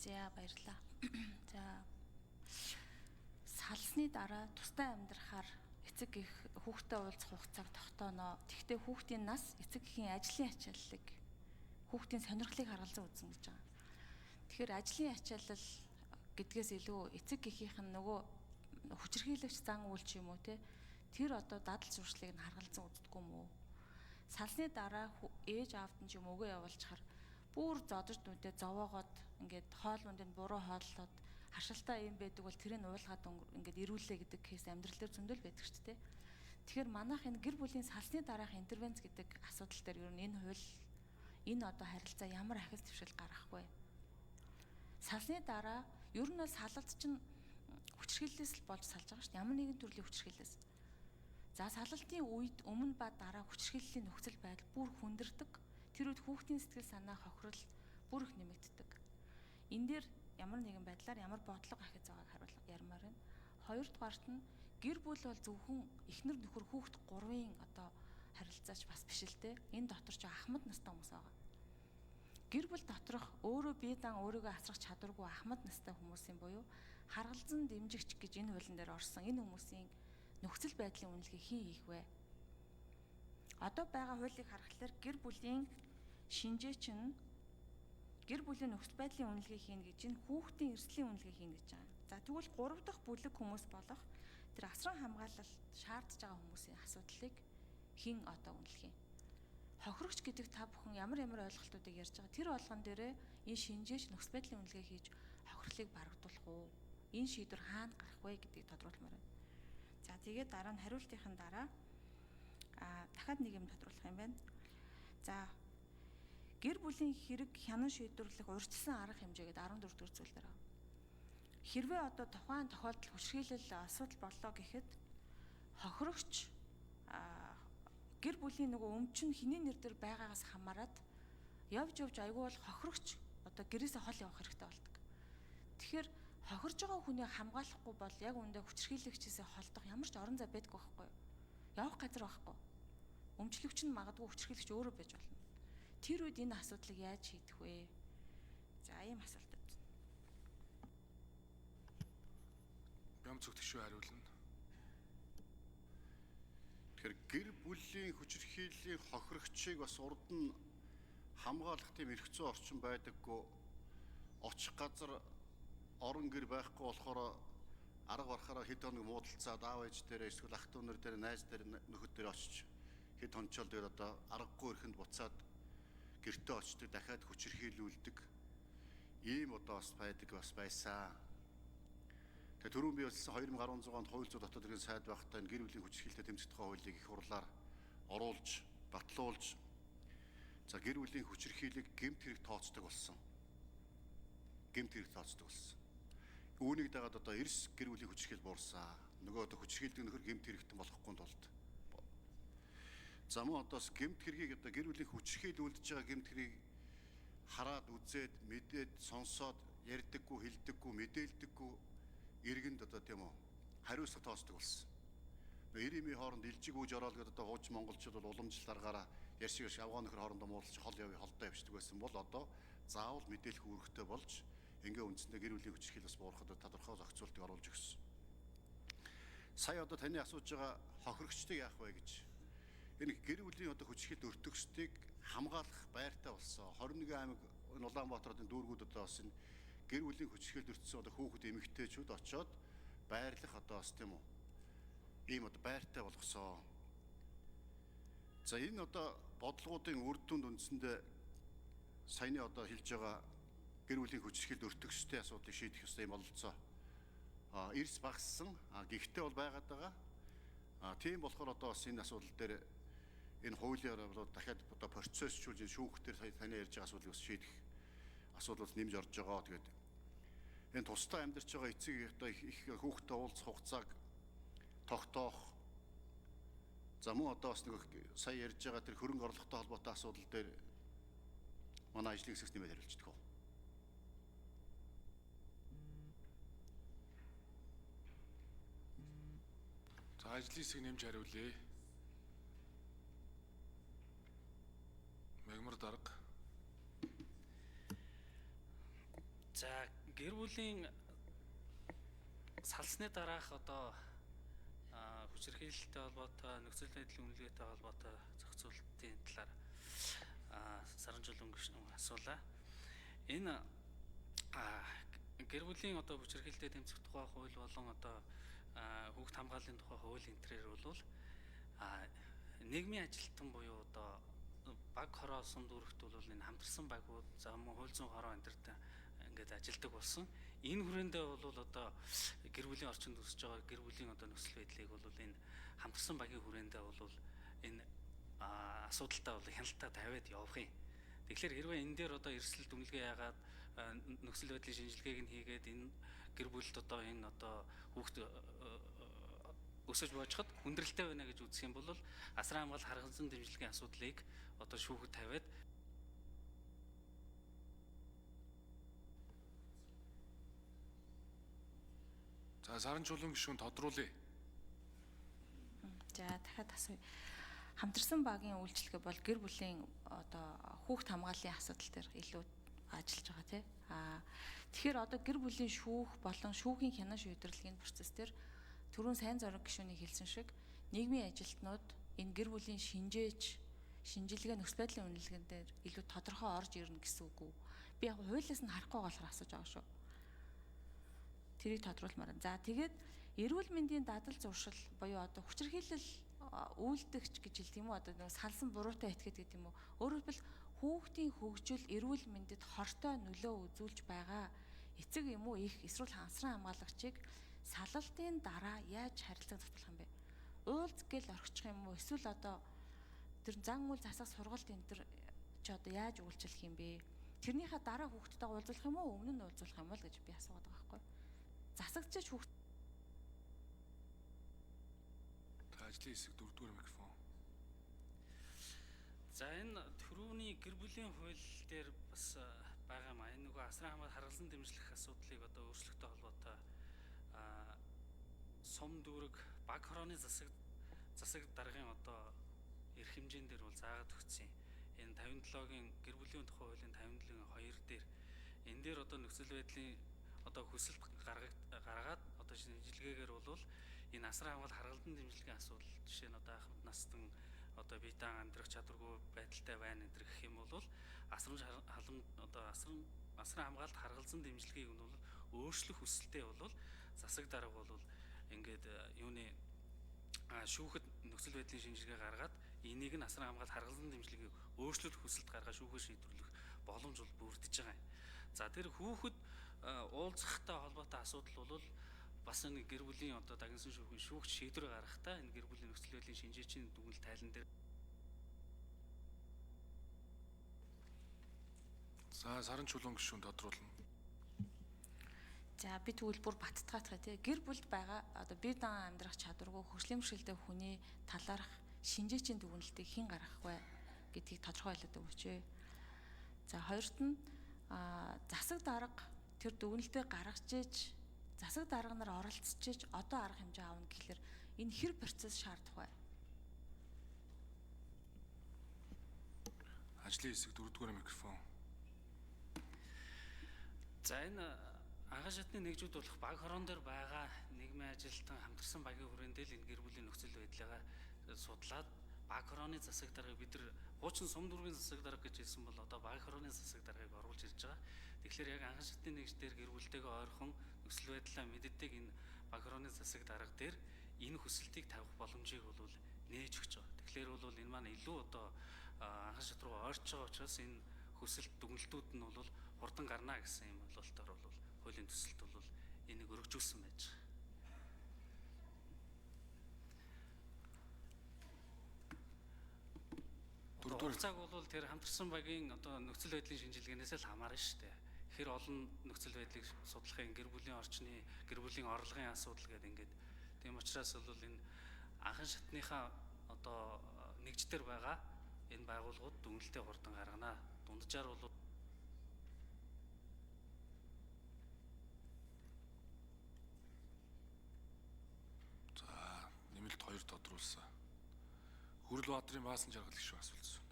За баярлалаа. За салсны дараа тусдаа амьдрахаар эцэг их хүүхдтэй уулзах хугацааг тогтооно. Тэгвэл хүүхдийн нас эцэг эхийн ажлын ачааллыг хүүхдийн сонирхлыг харгалзан үзнэ гэж байгаа. Тэгэхээр ажлын ачаалал гэдгээс илүү эцэг эхийнх нь нөгөө хүчирхийлэгч зан үйл ч юм уу те тэр одоо дадал зуршлыг нь харгалзан үздэггүй юм уу? Салсны дараа ээж аавд нь ч юм өгөө явуулчихар бүр зодож нүдээ зовоогоод ингээд хоол ундыг буруу хооллоод харшилтаа юм байдаг бол тэрийг уулгаад ингээд ирүүлээ гэдэг кейс амьдрал дээр зөндөл байдаг шүү дээ. Тэгэхээр манайх энэ гэр бүлийн салсны дараах интервенц гэдэг асуудал дээр ер нь энэ хууль энэ одоо харилцаа ямар ахил твшил гаргахгүй. Салсны дараа ер нь бол салалт чинь хүчирхийллээс л болж салж байгаа шүү дээ. Ямар нэгэн төрлийн хүчирхийллээс. За салалтын үед өмнө ба дараа хүчирхийллийн нөхцөл байдал бүр хүндэрдэг. Тэр үед хүүхдийн сэтгэл санаа хохирол бүр их нэмэгддэг. Энэ дээр ямар нэгэн байдлаар ямар бодлого ахиж байгааг ярмаар байна. Хоёрдугаарт нь гэр бүл бол зөвхөн эхнэр нөхөр хүүхд гурвын одоо харилцаач бас биш л дээ. Энэ дотор ч ахмад настай хүмүүс байгаа. Гэр бүл доторх өөрөө бие дан өөрийгөө асрах чадваргүй ахмад настай хүмүүсийн буюу харгалзан дэмжигч гэж энэ хуулийн дээр орсон энэ хүмүүсийн нөхцөл байдлын үнэлгээ хэн хийх вэ? Одоо байгаа хуулийг харахад гэр бүлийн шинжээч нь гэр бүлийн нөхцөл байдлын үнэлгээ хийн гэж энэ хүүхдийн эрсдлийн үнэлгээ хийн гэж байгаа. За тэгвэл 3 дахь бүлэг хүмүүс болох тэр асран хамгаалалт шаардж байгаа хүмүүсийн асуудлыг хэн одоо үнэлэх юм? Хохирогч гэдэг та бүхэн ямар ойлголтуудыг ярьж байгаа тэр болгон дээрээ энэ шинжээч нөхцөл байдлын үнэлгээ хийж хохирлыг барагдуулах уу? Энэ шийдвэр хаана гарах вэ гэдгийг тодруулмаар байна. За тэгээд дараа нь хариултын дараа дахиад нэг юм тодруулах юм байна. За гэр бүлийн хэрэг хянан шийдвэрлэх урьдчилсан арга хэмжээ гэдэг 14 дугаар зүйл дээр байна. Хэрвээ одоо тухайн тохиолдол хүчирхийлэл асуудал боллоо гэхэд хохирогч гэр бүлийн нөгөө өмчн хиний нэр дээр байгаагаас хамаарат явж айгүй бол хохирогч одоо гэрээсээ хол явах хэрэгтэй болдог. Тэгэхээр хохирж байгаа хүнийг хамгаалахгүй бол яг үүндээ хүчирхийлэгчээсээ холдох ямар ч орон зай байдаггүй байхгүй юу? Явах газар байхгүй. Өмчлөгч нь магадгүй хүчирхийлэгч өөрөө байж болно. Тэр үед энэ асуудлыг яаж шийдэх вэ? За ийм асуулт байна. Бям зөвтгшүү хариулна. Тэгэхээр гэр бүлийн хүчирхийллийн хохирогчийг бас урд нь хамгаалах тийм эрх зүйн орчин байдаггүй. Очих газар орон гэр байхгүй болохоор арга барахаараа хэд хоног муудалцаад аав ээж дээр эсвэл ах дүү нар дээр найз дээр нөхөд дээр очиж хэд хончол дээр одоо аргагүй ихэнд буцаад гэртээ очдог дахиад хүчирхийлүүлдэг ийм одоо бас байдаг бас байсан. Тэгээ түрүүн би болсон 2016 онд хууль зүйн дотоод хэргийн сайд байхдаа энэ гэр бүлийн хүчирхийлэлтэй тэмцэх тухай хуулийг их хурлаар оруулж батлуулж за гэр бүлийн хүчирхийллийг гэмт хэрэг тооцдог болсон. Гэмт хэрэг тооцдог болсон. Үүнийг дагаад одоо эрс гэр бүлийн хүчирхийлэл буурсан. Нөгөө одоо хүчирхийлдэг нөхөр гэмт хэрэгтэн болохгүй тулд. За мөн одоо гэмт хэргийг одоо гэр бүлийн хүчирхийлэл үлдэж байгаа гэмт хэргийг хараад үзээд мэдээд сонсоод ярьдаггүй хэлдэггүй мэдээлдэггүй иргэнд одоо тийм үү хариуцлага тооцдог болсон. 90-ийн хооронд илжиг үүж ороод гэдэг одоо хууч монголчууд бол уламжлалт аргаараа ярьшиг авгаа нөхөр хоорондоо муудалж хол холдоо явчихдаг байсан бол одоо заавал мэдээлэх үүрэгтэй болж ингээ үндсэндээ гэр бүлийн хүчирхийлэлс буурахад тодорхой зохицуултыг оруулж өгсөн. Сая одоо таны асууж байгаа хохирогчдыг яах вэ гэж. Энэ гэр бүлийн одоо хүчирхийлэлд өртөгчдийг хамгаалах байртай болсон. 21 аймаг Улаанбаатарын дүүргүүд одоо бас энэ гэр бүлийн хүчирхийлэлд өртсөн одоо хүүхэд эмэгтэйчүүд очоод байрлах одоо бас тийм үү. Ийм одоо байртай болгосон. За энэ одоо бодлогуудын үр дүнд үндсэндээ саяны одоо хэлж байгаа гэр бүлийн хүчирхийлэлд өртөгчтэй асуудлыг шийдэх ёстой юм бололцоо. Эрс багассан. Гэхдээ бол байгаад байгаа. Тийм болохоор одоо бас энэ асуудал дээр энэ хуулиар бол дахиад одоо процессжуулж энэ шүүхтэр таны ярьж байгаа асуудлыг бас шийдэх асуудал нэмж орж байгаа. Тэгээд энэ тусдаа амьдарч байгаа эцэг одоо их хүүхдтэй уулзах хугацааг тогтоох. За мөн одоо бас нэг сая ярьж байгаа тэр хөрөнгө орлоготой холбоотой асуудал дээр манай ажлын хэсэгт нэмээд хариулцдаг. За ажлын хэсэг нэмж хариулъя. Мегмар дарга. За За гэр бүлийн салсны дараах одоо хүчирхийлэлтэй холбоотой нөхцөл байдлын үнэлгээтэй холбоотой зохицуулалтын талаар Саранчулан гишүүн асуулаа. Энэ гэр бүлийн одоо хүчирхийлэлтэй тэмцэх тухай хууль болон одоо хүүхд хамгааллын тухай хууль энтрээр бол нийгмийн ажилтан буюу одоо баг хороо сум дүүрэгт бол энэ хамтарсан багууд за мөн хууль зүйн хороо энтертэй ингээд ажилдаг болсон. Энэ хүрээндээ бол одоо гэр бүлийн орчинд үүсэж байгаа гэр бүлийн одоо нөхцөл байдлыг бол энэ хамтарсан багийн хүрээндээ бол энэ асуудалтай бол хяналтаа тавиад явах юм. Тэгэхээр хэрвээ энэ дээр одоо эрсдэл дүнлэгээ яагаад нөхцөл байдлын шинжилгээг нь хийгээд энэ гэр бүлд одоо энэ одоо хүүхд өсөж боожход хүндрэлтэй байна гэж үзэх юм бол асран хамгаалал харгалзан дэмжлэгийн асуудлыг одоо шүүхэд тавиад За Саранчулан гишүүн тодруулъя. За дахиад асууя. Хамтарсан багийн үйлчлэгээ бол гэр бүлийн одоо хүүхд хамгааллын асуудал дээр илүү ажиллаж байгаа тийм. Тэгэхээр одоо гэр бүлийн шүүх болон шүүхийн хянан шийдвэрлэгийн процесс дээр түрүүн сайн зориг гишүүний хэлсэн шиг нийгмийн ажилтнууд энэ гэр бүлийн шинжилгээ нөхцөл байдлын үнэлгээнд дээр илүү тодорхой орж ирнэ гэсэн үг үү? Би яг хуулиас нь харахгүй болохоор асууж байгаа шүү. Тэрийг тодруулмаар. За тэгээд эрүүл мэндийн дадал зуршил буюу одоо хүчирхийлэл үйлдэгч гэж хэлдэг юм уу? Одоо нэг салсан буруутай этгээд гэдэг юм уу? Өөрөөр хэлбэл хүүхдийн хөгжил эрүүл мэндэд хортой нөлөө үзүүлж байгаа эцэг юм уу их эсвэл хансран хамгаалагчийг салалтын дараа яаж харилцах болох юм бэ? Уулз гэл орхичих юм уу? Эсвэл одоо тэр зан үйл засах сургалт энэ төр чи одоо яаж үйлчлэх юм бэ? Тэрнийхээ дараа хүүхдтэйгээ уулзах юм уу? Өмнө нь уулзах юм бол гэж би асуугаад байгаа байхгүй. Засагчиж хүүхд Ажлын хэсэг 4-р микрофон. за энэ төрөвний гэр бүлийн хууль дээр бас байгаа маа. Энэ нөгөө асран хамгаалал харгалзан дэмжлэх асуудлыг одоо өөрчлөлттэй холбоотой сум дүүрэг баг хорооны засаг даргын одоо эрх хэмжээн дээр бол заагаад өгсөн. Энэ 57-гийн гэр бүлийн тухай хуулийн 57-гийн 2 дээр энэ дээр одоо нөхцөл байдлын одоо хүсэлт гаргаад одоо шинжилгээгээр бол энэ асран хамгаалал харгалзан дэмжлэгийн асуудал жишээ нь одоо ахмад настан одоо бие даан амьдрах чадваргүй байдалтай байна энэ гэх юм бол асран хамгаалалт харгалзан дэмжлэгийг нь бол өөрчлөх хүсэлтэй бол засаг дарга бол ингээд юуны шүүхэд нөхцөл байдлын шинжилгээ гаргаад энийг нь асран хамгаалалт харгалзан дэмжлэгийг өөрчлөлт хүсэлт гаргаад шүүхэд шийдвэрлэх боломж бол бүрдэж байгаа юм. За тэр хүүхэд уулзахтай холбоотой асуудал бол бас нэг гэр бүлийн одоо дагнсан шүүхийн шүүгч шийдвэр гаргахтаа энэ гэр бүлийн нөхцөл байдлын шинжээчийн дүгнэлт тайлан дээр За Саранчулан гишүүн тодруулна. за би тэгвэл бүр баттгаах тий гэр бүлд байгаа одоо бие даан амьдрах чадваргүй хөгжлийн бэрхшээлтэй хүний талаарх шинжээчийн дүгнэлтийг хэн гаргах вэ гэдгийг тодорхойлоод өгөөч. За хоёрт нь засаг дарга тэр дүгнэлтээ гаргаж иж засаг дарга нар оролцож иж одоо арга хэмжээ аавна гэхэлэр энэ хэр процесс шаардах вэ? Ажлын хэсэг 4-р микрофон. за энэ агаан шатны нэгжүүд болох баг хорон дээр байгаа нийгмийн ажилтан хамтарсан багийн хүрээндээ л энэ гэр бүлийн нөхцөл байдлаа судлаад баг хорооны засаг даргаыг бид нар хуучин сум дүүргийн засаг дарга гэж хэлсэн бол одоо баг хорооны засаг даргаыг оруулж ирж байгаа. Тэгэхээр яг агаан шатны нэгж дээр гэр бүлтэйгээ ойрхон нөхцөл байдлаа мэддэг энэ баг хорооны засаг дарга дээр энэ хүсэлтийг тавих боломжийг бол нээж өгч байгаа. Тэгэхээр бол энэ маань илүү одоо агаан шат руу ойрч байгаа учраас энэ хүсэлт дүгнэлтүүд нь бол хурдан гарна гэсэн юм бололтоор бол хуулийн төсөлт бол энийг өргөжүүлсэн байж байгаа. Цаг бол тэр хамтарсан багийн одоо нөхцөл байдлын шинжилгээнээс л хамаарна шүү дээ. Хэр олон нөхцөл байдлыг судлахын гэр бүлийн орчны гэр бүлийн орлогын асуудал гэдэг ингээд тийм учраас бол энэ анхан шатныхаа одоо нэгжтэр байгаа энэ байгууллагууд дүгнэлтээ хурдан гаргана. Дунджаар бол За нэмэлт 2 тодруулсан. Хүрэл Баатарын Баасан жаргал гишүүн асуулсан.